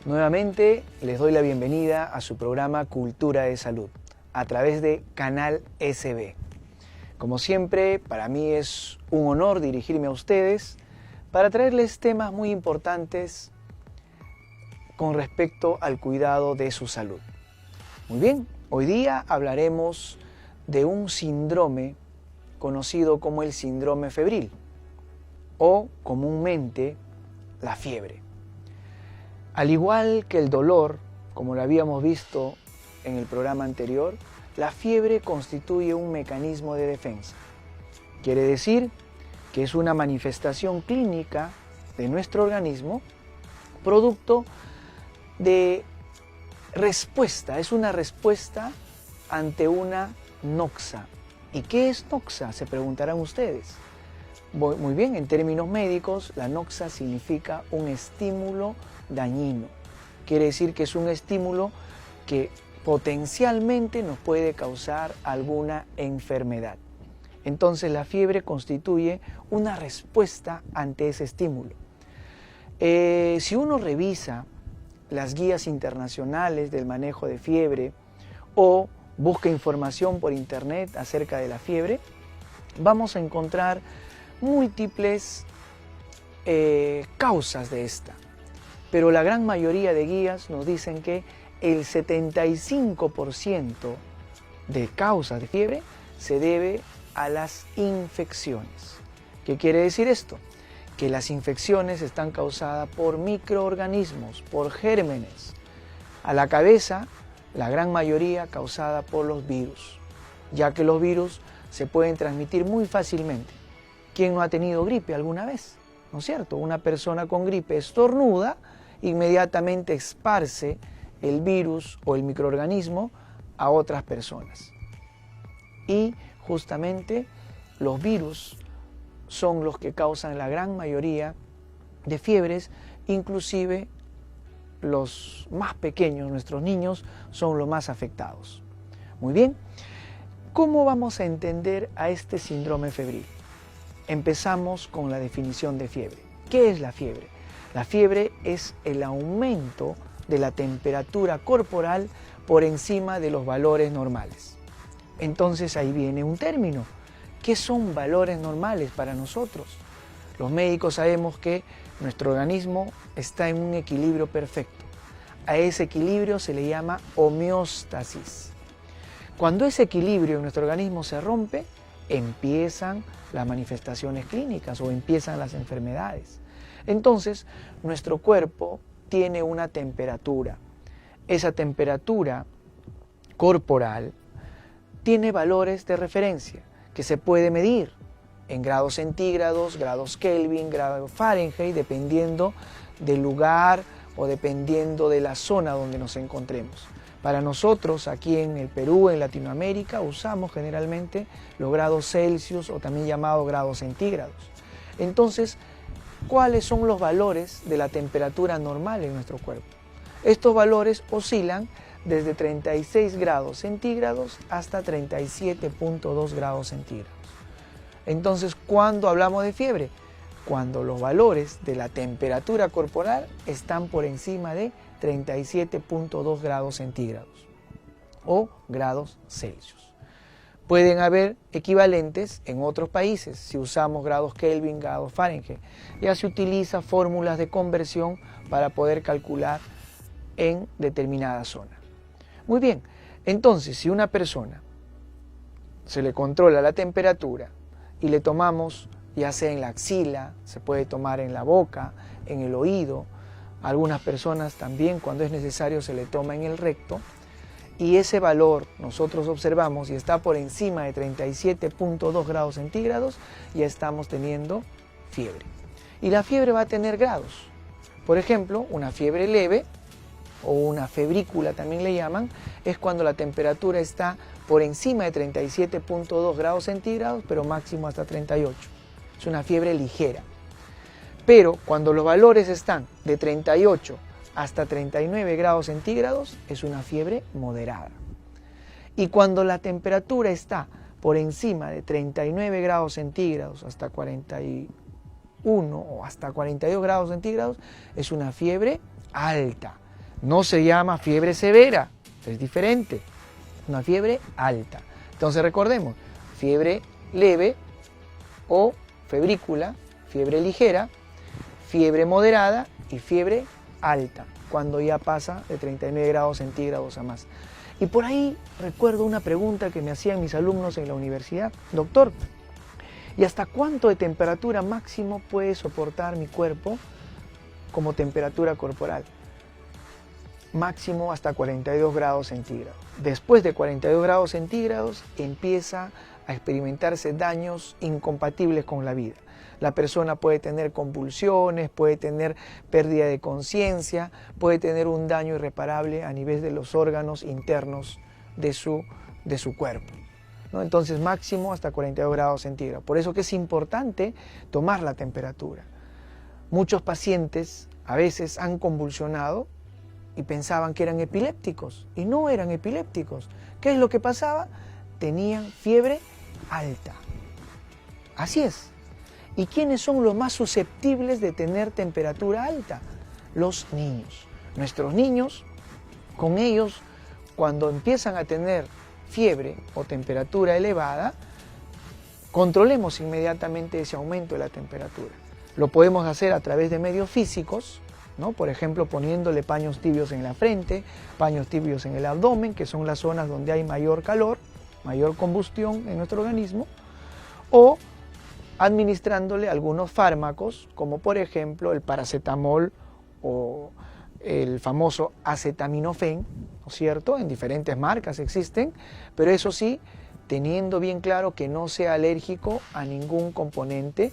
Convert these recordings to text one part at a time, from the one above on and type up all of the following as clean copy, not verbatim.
Nuevamente les doy la bienvenida a su programa Cultura de Salud a través de Canal SB. Como siempre, para mí es un honor dirigirme a ustedes para traerles temas muy importantes con respecto al cuidado de su salud. Muy bien, hoy día hablaremos de un síndrome conocido como el síndrome febril o comúnmente la fiebre. Al igual que el dolor, como lo habíamos visto en el programa anterior, la fiebre constituye un mecanismo de defensa. Quiere decir que es una manifestación clínica de nuestro organismo, producto de respuesta, es una respuesta ante una noxa. ¿Y qué es noxa? Se preguntarán ustedes. Muy bien, en términos médicos, la noxa significa un estímulo dañino. Quiere decir que es un estímulo que potencialmente nos puede causar alguna enfermedad. Entonces la fiebre constituye una respuesta ante ese estímulo. Si uno revisa las guías internacionales del manejo de fiebre o busca información por internet acerca de la fiebre, vamos a encontrar múltiples causas de esta. Pero la gran mayoría de guías nos dicen que el 75% de causas de fiebre se debe a las infecciones. ¿Qué quiere decir esto? Que las infecciones están causadas por microorganismos, por gérmenes. A la cabeza, la gran mayoría causada por los virus, ya que los virus se pueden transmitir muy fácilmente. ¿Quién no ha tenido gripe alguna vez? ¿No es cierto? Una persona con gripe estornuda, inmediatamente esparce el virus o el microorganismo a otras personas. Y justamente los virus son los que causan la gran mayoría de fiebres, inclusive los más pequeños, nuestros niños, son los más afectados. Muy bien, ¿cómo vamos a entender a este síndrome febril? Empezamos con la definición de fiebre. ¿Qué es la fiebre? La fiebre es el aumento de la temperatura corporal por encima de los valores normales. Entonces ahí viene un término. ¿Qué son valores normales para nosotros? Los médicos sabemos que nuestro organismo está en un equilibrio perfecto. A ese equilibrio se le llama homeostasis. Cuando ese equilibrio en nuestro organismo se rompe, empiezan las manifestaciones clínicas o empiezan las enfermedades. Entonces, nuestro cuerpo tiene una temperatura. Esa temperatura corporal tiene valores de referencia que se puede medir en grados centígrados, grados Kelvin, grados Fahrenheit, dependiendo del lugar o dependiendo de la zona donde nos encontremos. Para nosotros, aquí en el Perú, en Latinoamérica, usamos generalmente los grados Celsius o también llamados grados centígrados. Entonces, ¿cuáles son los valores de la temperatura normal en nuestro cuerpo? Estos valores oscilan desde 36 grados centígrados hasta 37.2 grados centígrados. Entonces, ¿cuándo hablamos de fiebre? Cuando los valores de la temperatura corporal están por encima de 37.2 grados centígrados o grados Celsius. Pueden haber equivalentes en otros países si usamos grados Kelvin, grados Fahrenheit. Ya se utiliza fórmulas de conversión para poder calcular en determinada zona. Muy bien, entonces si una persona se le controla la temperatura y le tomamos ya sea en la axila, se puede tomar en la boca, en el oído, algunas personas también cuando es necesario se le toma en el recto, y ese valor nosotros observamos y está por encima de 37.2 grados centígrados, ya estamos teniendo fiebre. Y la fiebre va a tener grados. Por ejemplo, una fiebre leve o una febrícula también le llaman, es cuando la temperatura está por encima de 37.2 grados centígrados, pero máximo hasta 38. Es una fiebre ligera. Pero cuando los valores están de 38 hasta 39 grados centígrados, es una fiebre moderada. Y cuando la temperatura está por encima de 39 grados centígrados hasta 41 o hasta 42 grados centígrados, es una fiebre alta. No se llama fiebre severa, es diferente, una fiebre alta. Entonces recordemos, fiebre leve o febrícula, fiebre ligera, fiebre moderada y fiebre alta, cuando ya pasa de 39 grados centígrados a más. Y por ahí recuerdo una pregunta que me hacían mis alumnos en la universidad: doctor, ¿y hasta cuánto de temperatura máximo puede soportar mi cuerpo como temperatura corporal? Máximo hasta 42 grados centígrados. Después de 42 grados centígrados empieza a experimentarse daños incompatibles con la vida. La persona puede tener convulsiones, puede tener pérdida de conciencia, puede tener un daño irreparable a nivel de los órganos internos de su cuerpo, ¿no? Entonces máximo hasta 42 grados centígrados. Por eso que es importante tomar la temperatura. Muchos pacientes a veces han convulsionado y pensaban que eran epilépticos, y no eran epilépticos. ¿Qué es lo que pasaba? Tenían fiebre alta. Así es. ¿Y quiénes son los más susceptibles de tener temperatura alta? Los niños. Nuestros niños, con ellos, cuando empiezan a tener fiebre o temperatura elevada, controlemos inmediatamente ese aumento de la temperatura. Lo podemos hacer a través de medios físicos, ¿no? Por ejemplo, poniéndole paños tibios en la frente, paños tibios en el abdomen, que son las zonas donde hay mayor calor, mayor combustión en nuestro organismo, o administrándole algunos fármacos, como por ejemplo el paracetamol o el famoso acetaminofén, ¿no es cierto? En diferentes marcas existen, pero eso sí, teniendo bien claro que no sea alérgico a ningún componente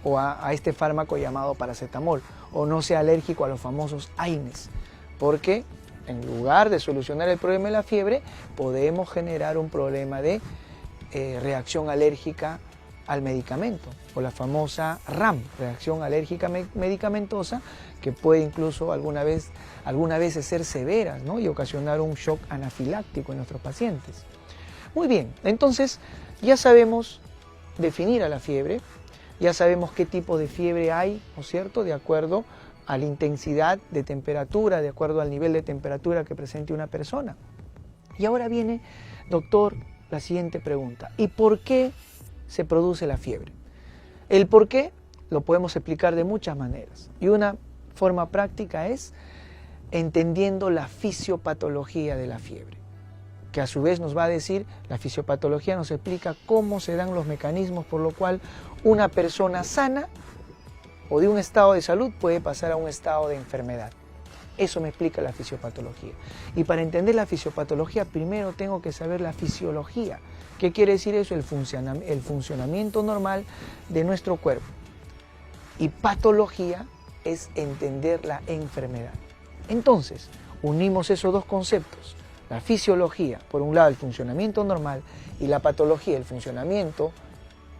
a este fármaco llamado paracetamol, o no sea alérgico a los famosos AINES, porque en lugar de solucionar el problema de la fiebre, podemos generar un problema de reacción alérgica al medicamento, o la famosa RAM, reacción alérgica medicamentosa, que puede incluso algunas veces ser severas, ¿no? Y ocasionar un shock anafiláctico en nuestros pacientes. Muy bien, entonces ya sabemos definir a la fiebre, ya sabemos qué tipo de fiebre hay, ¿no es cierto?, de acuerdo a la intensidad de temperatura, de acuerdo al nivel de temperatura que presente una persona. Y ahora viene, doctor, la siguiente pregunta: ¿y por qué se produce la fiebre? El por qué lo podemos explicar de muchas maneras, y una forma práctica es entendiendo la fisiopatología de la fiebre, que a su vez nos va a decir, la fisiopatología nos explica cómo se dan los mecanismos por lo cual una persona sana o de un estado de salud puede pasar a un estado de enfermedad. Eso me explica la fisiopatología. Y para entender la fisiopatología, primero tengo que saber la fisiología. ¿Qué quiere decir eso? El funcionamiento normal de nuestro cuerpo. Y patología es entender la enfermedad. Entonces, unimos esos dos conceptos. La fisiología, por un lado, el funcionamiento normal, y la patología, el funcionamiento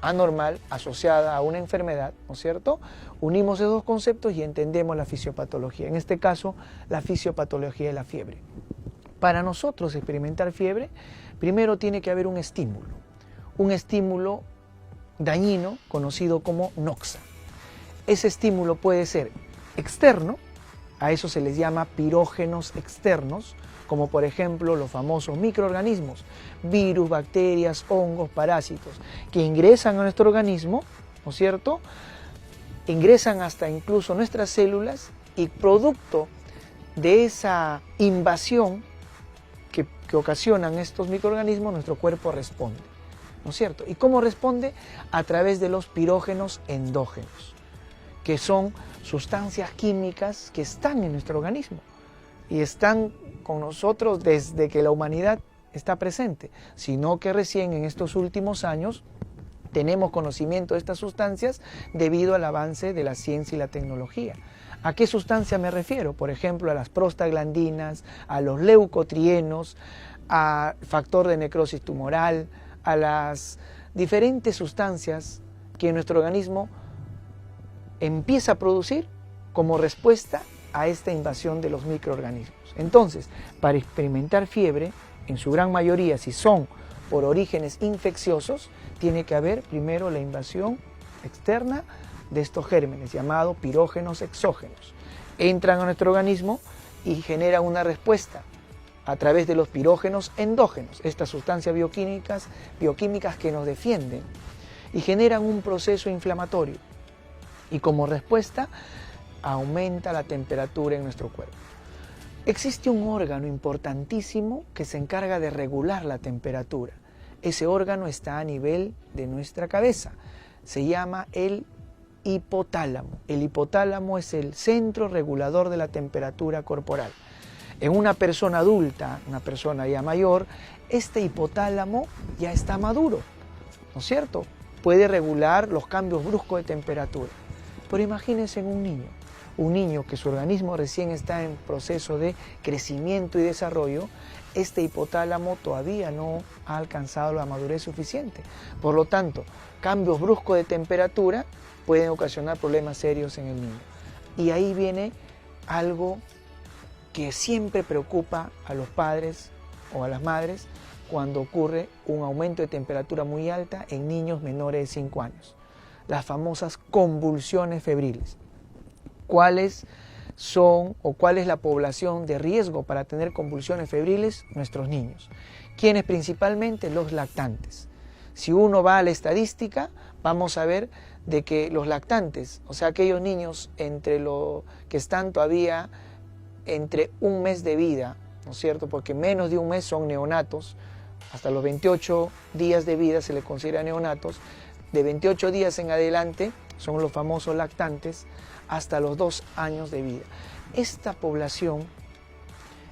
anormal asociada a una enfermedad, ¿no es cierto? Unimos esos dos conceptos y entendemos la fisiopatología. En este caso, la fisiopatología de la fiebre. Para nosotros experimentar fiebre, primero tiene que haber un estímulo dañino conocido como noxa. Ese estímulo puede ser externo, a eso se les llama pirógenos externos, como por ejemplo los famosos microorganismos, virus, bacterias, hongos, parásitos, que ingresan a nuestro organismo, ¿no es cierto? Ingresan hasta incluso nuestras células, y producto de esa invasión que ocasionan estos microorganismos, nuestro cuerpo responde, ¿no es cierto? ¿Y cómo responde? A través de los pirógenos endógenos, que son sustancias químicas que están en nuestro organismo y están con nosotros desde que la humanidad está presente, sino que recién en estos últimos años tenemos conocimiento de estas sustancias debido al avance de la ciencia y la tecnología. ¿A qué sustancia me refiero? Por ejemplo, a las prostaglandinas, a los leucotrienos, al factor de necrosis tumoral, a las diferentes sustancias que nuestro organismo empieza a producir como respuesta a esta invasión de los microorganismos. Entonces, para experimentar fiebre, en su gran mayoría, si son por orígenes infecciosos, tiene que haber primero la invasión externa de estos gérmenes, llamados pirógenos exógenos. entran a nuestro organismo y generan una respuesta a través de los pirógenos endógenos, estas sustancias bioquímicas que nos defienden, y generan un proceso inflamatorio. Y como respuesta, aumenta la temperatura en nuestro cuerpo. Existe un órgano importantísimo que se encarga de regular la temperatura. Ese órgano está a nivel de nuestra cabeza. Se llama el hipotálamo. El hipotálamo es el centro regulador de la temperatura corporal. En una persona adulta, una persona ya mayor, este hipotálamo ya está maduro, ¿no es cierto? Puede regular los cambios bruscos de temperatura. Pero imagínense en un niño que su organismo recién está en proceso de crecimiento y desarrollo, este hipotálamo todavía no ha alcanzado la madurez suficiente. Por lo tanto, cambios bruscos de temperatura pueden ocasionar problemas serios en el niño. Y ahí viene algo que siempre preocupa a los padres o a las madres cuando ocurre un aumento de temperatura muy alta en niños menores de 5 años. Las famosas convulsiones febriles. ¿Cuáles son o cuál es la población de riesgo para tener convulsiones febriles? Nuestros niños. ¿Quiénes principalmente? Los lactantes. Si uno va a la estadística, vamos a ver de que los lactantes, o sea, aquellos niños que están todavía entre un mes de vida, ¿no es cierto? Porque menos de un mes son neonatos, hasta los 28 días de vida se les considera neonatos, de 28 días en adelante son los famosos lactantes, hasta los 2 años de vida. Esta población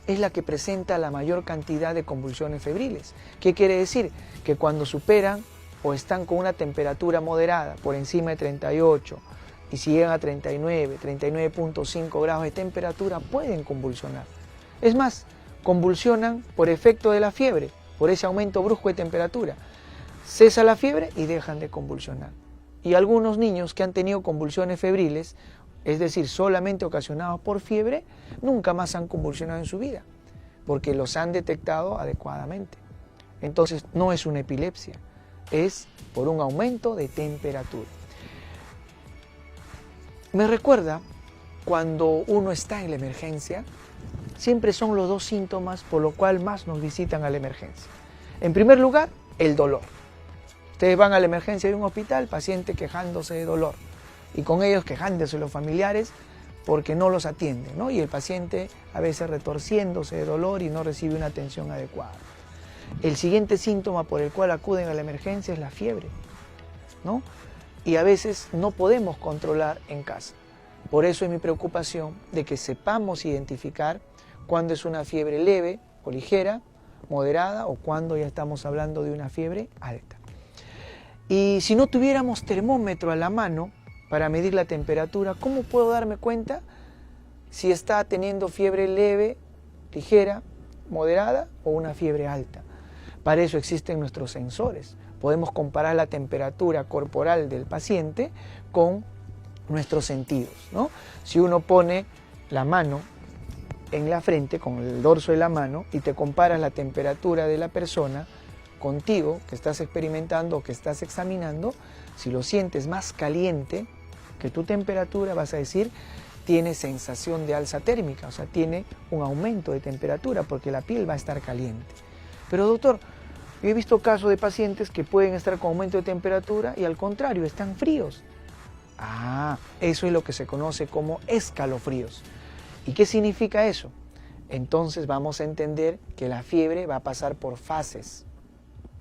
es la que presenta la mayor cantidad de convulsiones febriles. ¿Qué quiere decir? Que cuando superan o están con una temperatura moderada, por encima de 38, y si llegan a 39, 39.5 grados de temperatura, pueden convulsionar. Es más, convulsionan por efecto de la fiebre, por ese aumento brusco de temperatura. Cesa la fiebre y dejan de convulsionar. Y algunos niños que han tenido convulsiones febriles, es decir, solamente ocasionados por fiebre, nunca más han convulsionado en su vida, porque los han detectado adecuadamente. Entonces, no es una epilepsia, es por un aumento de temperatura. Me recuerda cuando uno está en la emergencia, siempre son los dos síntomas por lo cual más nos visitan a la emergencia. En primer lugar, el dolor. Ustedes van a la emergencia de un hospital, paciente quejándose de dolor, y con ellos quejándose los familiares porque no los atienden, ¿no? Y el paciente a veces retorciéndose de dolor y no recibe una atención adecuada. El siguiente síntoma por el cual acuden a la emergencia es la fiebre, ¿no? Y a veces no podemos controlar en casa. Por eso es mi preocupación de que sepamos identificar cuándo es una fiebre leve o ligera, moderada, o cuándo ya estamos hablando de una fiebre alta. Y si no tuviéramos termómetro a la mano para medir la temperatura, ¿cómo puedo darme cuenta si está teniendo fiebre leve, ligera, moderada o una fiebre alta? Para eso existen nuestros sensores. Podemos comparar la temperatura corporal del paciente con nuestros sentidos, ¿no? Si uno pone la mano en la frente, con el dorso de la mano, y te comparas la temperatura de la persona contigo, que estás experimentando o que estás examinando, si lo sientes más caliente que tu temperatura, vas a decir, tiene sensación de alza térmica, o sea, tiene un aumento de temperatura porque la piel va a estar caliente. Pero doctor, yo he visto casos de pacientes que pueden estar con aumento de temperatura y al contrario, están fríos. Ah, eso es lo que se conoce como escalofríos. ¿Y qué significa eso? Entonces vamos a entender que la fiebre va a pasar por fases,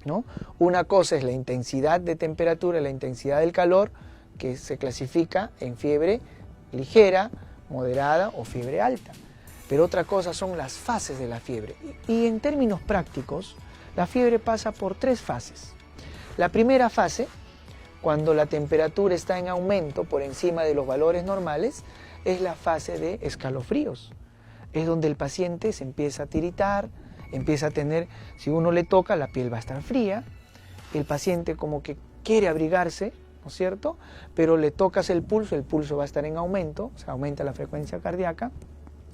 ¿no? Una cosa es la intensidad de temperatura, la intensidad del calor, que se clasifica en fiebre ligera, moderada o fiebre alta. Pero otra cosa son las fases de la fiebre. Y en términos prácticos, la fiebre pasa por 3 fases. La primera fase, cuando la temperatura está en aumento por encima de los valores normales, es la fase de escalofríos. Es donde el paciente se empieza a tiritar, empieza a tener, si uno le toca, la piel va a estar fría, el paciente como que quiere abrigarse, ¿no es cierto? Pero le tocas el pulso va a estar en aumento, o sea, aumenta la frecuencia cardíaca,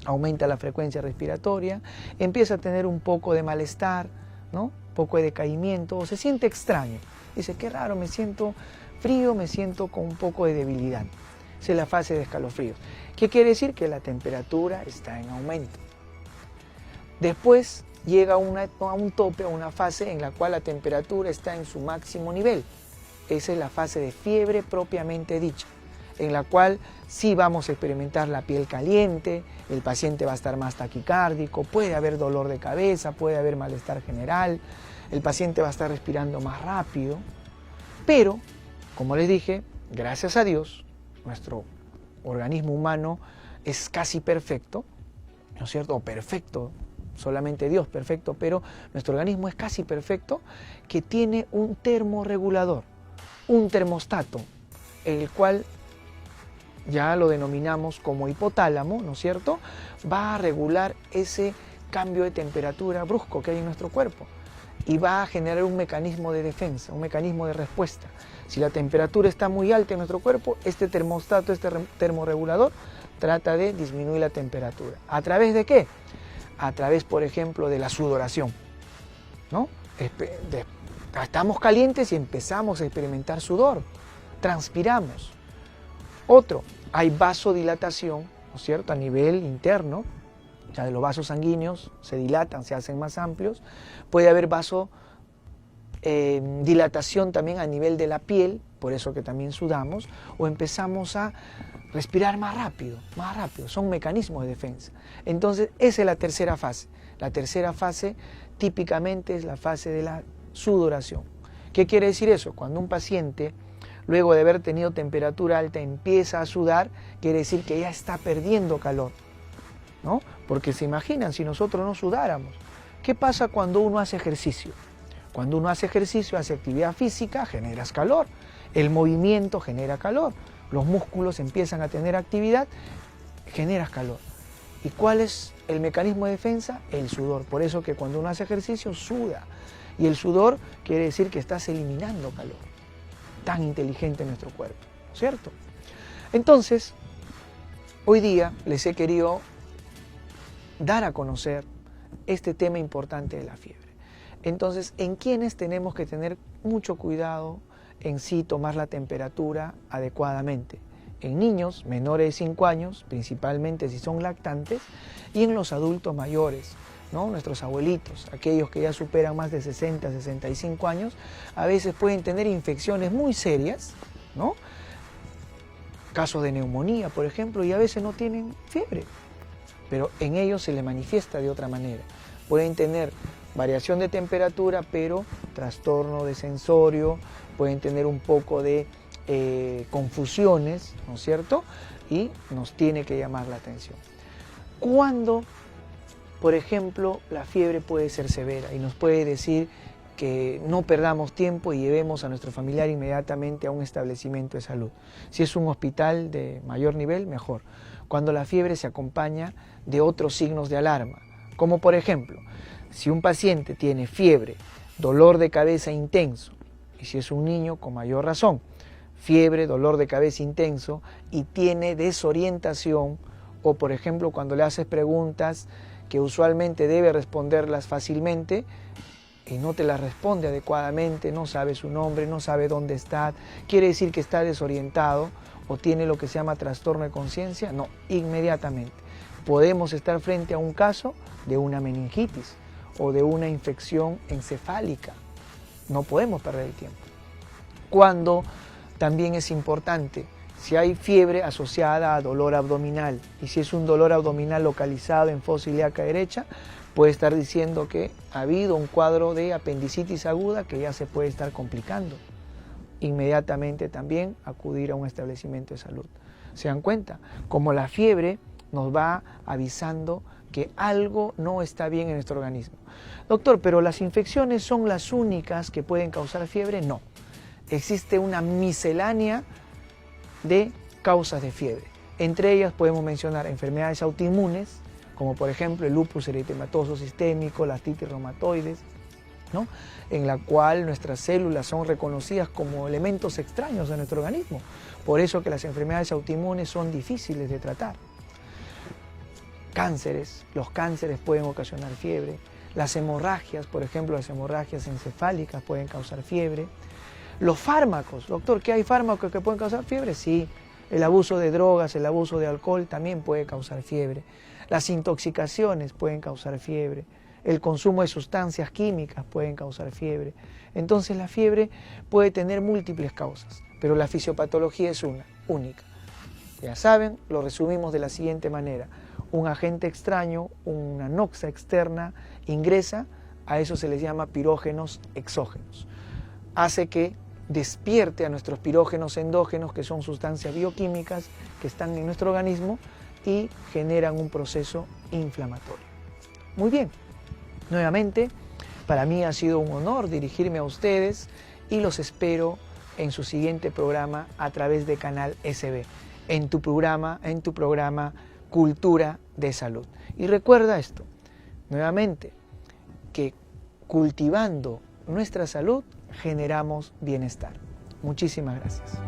aumenta la frecuencia respiratoria, empieza a tener un poco de malestar, ¿no? Un poco de decaimiento, o se siente extraño. Dice, qué raro, me siento frío, me siento con un poco de debilidad. Esa es la fase de escalofríos. ¿Qué quiere decir? Que la temperatura está en aumento. Después llega a un tope, a una fase en la cual la temperatura está en su máximo nivel. Esa es la fase de fiebre propiamente dicha, en la cual sí vamos a experimentar la piel caliente, el paciente va a estar más taquicárdico, puede haber dolor de cabeza, puede haber malestar general, el paciente va a estar respirando más rápido, pero, como les dije, gracias a Dios, nuestro organismo humano es casi perfecto, ¿no es cierto? O perfecto, solamente Dios perfecto, pero nuestro organismo es casi perfecto, que tiene un termorregulador, un termostato, el cual ya lo denominamos como hipotálamo, ¿no es cierto? Va a regular ese cambio de temperatura brusco que hay en nuestro cuerpo y va a generar un mecanismo de defensa, un mecanismo de respuesta. Si la temperatura está muy alta en nuestro cuerpo, este termostato, este termorregulador, trata de disminuir la temperatura. ¿A través de qué? A través, por ejemplo, de la sudoración, ¿no? Estamos calientes y empezamos a experimentar sudor, transpiramos. Otro, hay vasodilatación, ¿no es cierto?, a nivel interno, ya de los vasos sanguíneos se dilatan, se hacen más amplios. Puede haber vasodilatación también a nivel de la piel, por eso que también sudamos, o empezamos a respirar más rápido, son mecanismos de defensa. Entonces, esa es la tercera fase. La tercera fase típicamente es la fase de la sudoración. ¿Qué quiere decir eso? Cuando un paciente, luego de haber tenido temperatura alta, empieza a sudar, quiere decir que ya está perdiendo calor, ¿no? Porque se imaginan, si nosotros no sudáramos, ¿qué pasa cuando uno hace ejercicio? Cuando uno hace ejercicio, hace actividad física, generas calor. El movimiento genera calor. Los músculos empiezan a tener actividad, generas calor. ¿Y cuál es el mecanismo de defensa? El sudor. Por eso que cuando uno hace ejercicio, suda. Y el sudor quiere decir que estás eliminando calor. Tan inteligente nuestro cuerpo, ¿cierto? Entonces, hoy día les he querido dar a conocer este tema importante de la fiebre. Entonces, ¿en quiénes tenemos que tener mucho cuidado en sí tomar la temperatura adecuadamente? En niños menores de 5 años, principalmente si son lactantes, y en los adultos mayores, ¿no? Nuestros abuelitos, aquellos que ya superan más de 60, 65 años, a veces pueden tener infecciones muy serias, ¿no? Casos de neumonía, por ejemplo, y a veces no tienen fiebre, pero en ellos se les manifiesta de otra manera. Pueden tener variación de temperatura, pero trastorno de sensorio, pueden tener un poco de confusiones, ¿no es cierto? Y nos tiene que llamar la atención. Cuando, por ejemplo, la fiebre puede ser severa y nos puede decir que no perdamos tiempo y llevemos a nuestro familiar inmediatamente a un establecimiento de salud. Si es un hospital de mayor nivel, mejor. Cuando la fiebre se acompaña de otros signos de alarma, como por ejemplo, si un paciente tiene fiebre, dolor de cabeza intenso, y si es un niño, con mayor razón, fiebre, dolor de cabeza intenso, y tiene desorientación, o por ejemplo cuando le haces preguntas que usualmente debe responderlas fácilmente, y no te las responde adecuadamente, no sabe su nombre, no sabe dónde está, quiere decir que está desorientado, o tiene lo que se llama trastorno de conciencia, no, inmediatamente. Podemos estar frente a un caso de una meningitis, o de una infección encefálica. No podemos perder el tiempo. Cuando también es importante, si hay fiebre asociada a dolor abdominal, y si es un dolor abdominal localizado en fosa ilíaca derecha, puede estar diciendo que ha habido un cuadro de apendicitis aguda que ya se puede estar complicando. Inmediatamente también acudir a un establecimiento de salud. ¿Se dan cuenta? Como la fiebre nos va avisando que algo no está bien en nuestro organismo. Doctor, ¿pero las infecciones son las únicas que pueden causar fiebre? No. Existe una miscelánea de causas de fiebre. Entre ellas podemos mencionar enfermedades autoinmunes, como por ejemplo el lupus eritematoso sistémico, la artritis reumatoides, ¿no? En la cual nuestras células son reconocidas como elementos extraños de nuestro organismo. Por eso que las enfermedades autoinmunes son difíciles de tratar. Cánceres, los cánceres pueden ocasionar fiebre. Las hemorragias, por ejemplo, las hemorragias encefálicas pueden causar fiebre. Los fármacos, doctor, ¿qué hay fármacos que pueden causar fiebre? Sí, El abuso de drogas, el abuso de alcohol también puede causar fiebre. Las intoxicaciones pueden causar fiebre. El consumo de sustancias químicas pueden causar fiebre. Entonces la fiebre puede tener múltiples causas, pero la fisiopatología es una, única. Ya saben, lo resumimos de la siguiente manera. Un agente extraño, una noxa externa, ingresa, a eso se les llama pirógenos exógenos. Hace que despierte a nuestros pirógenos endógenos, que son sustancias bioquímicas que están en nuestro organismo y generan un proceso inflamatorio. Muy bien, nuevamente, para mí ha sido un honor dirigirme a ustedes y los espero en su siguiente programa a través de Canal SB, en tu programa Cultura de Salud. Y recuerda esto, nuevamente, que cultivando nuestra salud generamos bienestar. Muchísimas gracias.